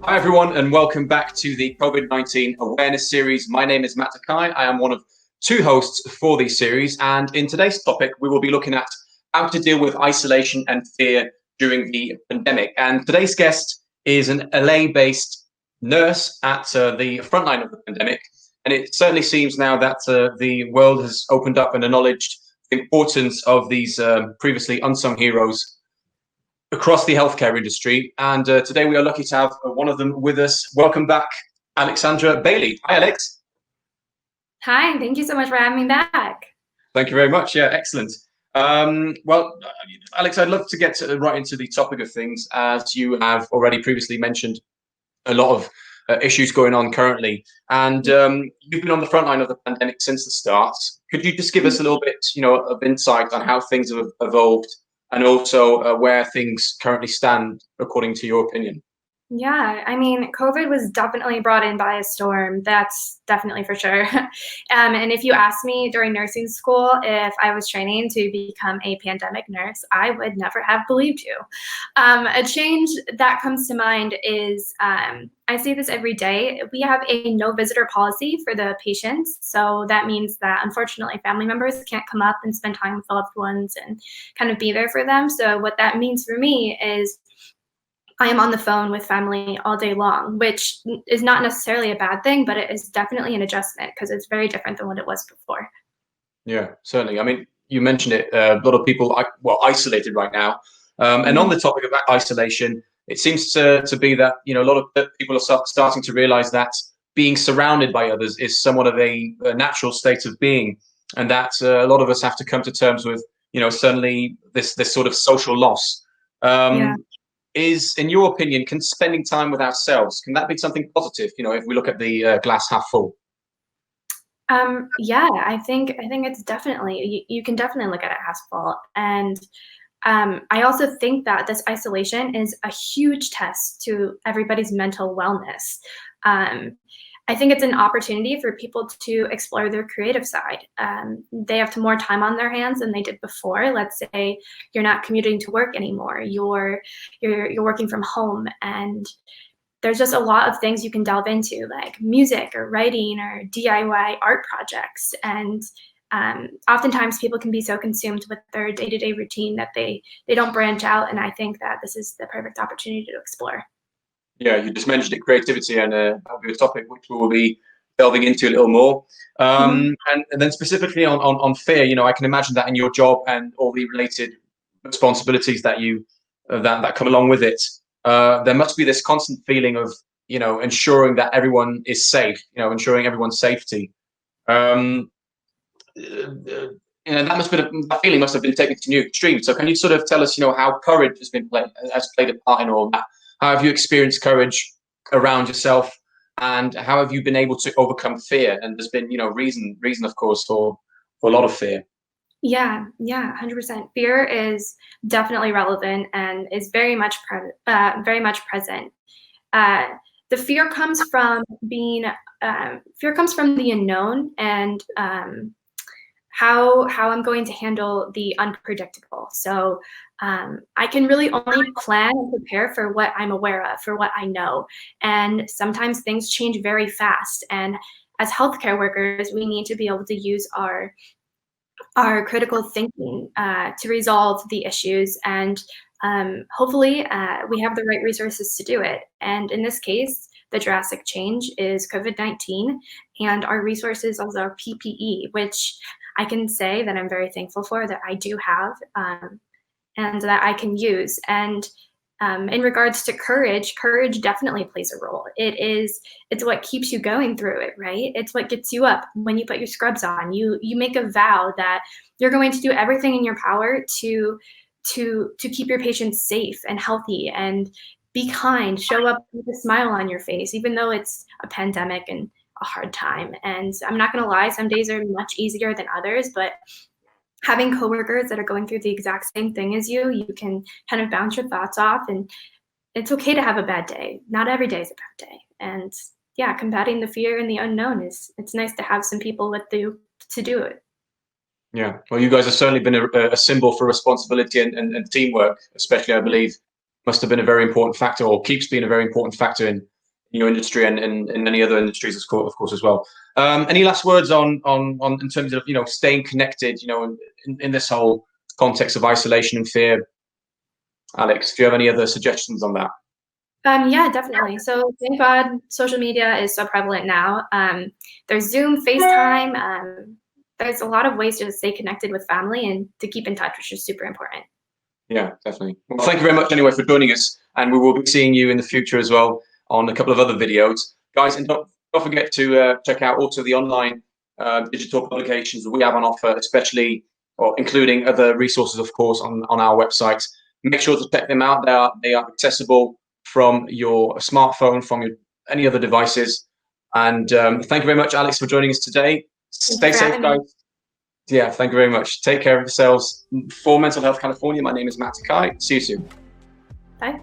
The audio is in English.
Hi everyone, and welcome back to the COVID-19 awareness series. My name is Matt Takai. I am one of two hosts for the series, and in today's topic, we will be looking at how to deal with isolation and fear during the pandemic. And today's guest is an LA-based nurse at the frontline of the pandemic, and it certainly seems now that the world has opened up and acknowledged the importance of these previously unsung heroes across the healthcare industry. And today we are lucky to have one of them with us. Welcome back, Alyxandra Bailey. Hi, Alex. Hi, thank you so much for having me back. Thank you very much. Yeah, excellent. Well, Alex, I'd love to get right into the topic of things, as you have already previously mentioned a lot of issues going on currently. And you've been on the front line of the pandemic since the start. Could you just give us a little bit, of insight on how things have evolved, and also where things currently stand, according to your opinion? Yeah, I mean, COVID was definitely brought in by a storm. That's definitely for sure. And if you asked me during nursing school if I was training to become a pandemic nurse, I would never have believed you. A change that comes to mind is I see this every day. We have a no visitor policy for the patients. So that means that unfortunately family members can't come up and spend time with loved ones and kind of be there for them. So what that means for me is I am on the phone with family all day long, which is not necessarily a bad thing, but it is definitely an adjustment because it's very different than what it was before. Yeah, certainly. I mean, you mentioned it. A lot of people are isolated right now. And on Mhm. the topic of isolation, it seems to be that a lot of people are starting to realize that being surrounded by others is somewhat of a natural state of being, and that a lot of us have to come to terms with suddenly this sort of social loss. Yeah. Is, in your opinion, can spending time with ourselves, can that be something positive? If we look at the glass half full. Yeah, I think it's definitely you can definitely look at it as full. And I also think that this isolation is a huge test to everybody's mental wellness. Um, I think it's an opportunity for people to explore their creative side. They have more time on their hands than they did before. Let's say you're not commuting to work anymore. You're working from home, and there's just a lot of things you can delve into, like music or writing or DIY art projects. And oftentimes people can be so consumed with their day-to-day routine that they don't branch out. And I think that this is the perfect opportunity to explore. Yeah, you just mentioned it, creativity, and that'll be a topic which we will be delving into a little more. Mhm. And then specifically on fear, I can imagine that in your job and all the related responsibilities that you that come along with it, there must be this constant feeling of ensuring that everyone is safe, ensuring everyone's safety. Um, that feeling must have been taken to new extremes. So can you sort of tell us, how courage has played a part in all that? How have you experienced courage around yourself, and how have you been able to overcome fear? And there's been, reason, of course, for a lot of fear. Yeah, 100%. Fear is definitely relevant and is very much present. Uh, the fear comes from the unknown and how I'm going to handle the unpredictable. So I can really only plan and prepare for what I'm aware of, for what I know. And sometimes things change very fast. And as healthcare workers, we need to be able to use our critical thinking to resolve the issues. And hopefully we have the right resources to do it. And in this case, the drastic change is COVID-19, and our resources are our PPE, which I can say that I'm very thankful for, that I do have, and that I can use. And in regards to courage, courage definitely plays a role. It's what keeps you going through it, right? It's what gets you up when you put your scrubs on. You make a vow that you're going to do everything in your power to keep your patients safe and healthy, and be kind, show up with a smile on your face, even though it's a pandemic and a hard time. And I'm not gonna lie, some days are much easier than others, but having coworkers that are going through the exact same thing as you can kind of bounce your thoughts off, and it's okay to have a bad day. Not every day is a bad day. And yeah, combating the fear and the unknown it's nice to have some people with you to do it. Yeah, well, you guys have certainly been a symbol for responsibility and teamwork, especially, I believe, must have been a very important factor, or keeps being a very important factor in in your industry and in many other industries, of course, as well. Any last words on in terms of staying connected, in this whole context of isolation and fear, Alyx? Do you have any other suggestions on that? Yeah, definitely. So thank God social media is so prevalent now. There's Zoom, FaceTime. There's a lot of ways to stay connected with family and to keep in touch, which is super important. Yeah, definitely. Well, thank you very much anyway for joining us, and we will be seeing you in the future as well on a couple of other videos. Guys, and don't forget to check out also the online digital publications that we have on offer, especially or including other resources, of course, on our website. Make sure to check them out. They are accessible from your smartphone, from any other devices. And thank you very much, Alyx, for joining us today. Stay safe, guys. Yeah, thank you very much. Take care of yourselves. For Mental Health California, my name is Matt Takai. See you soon. Bye.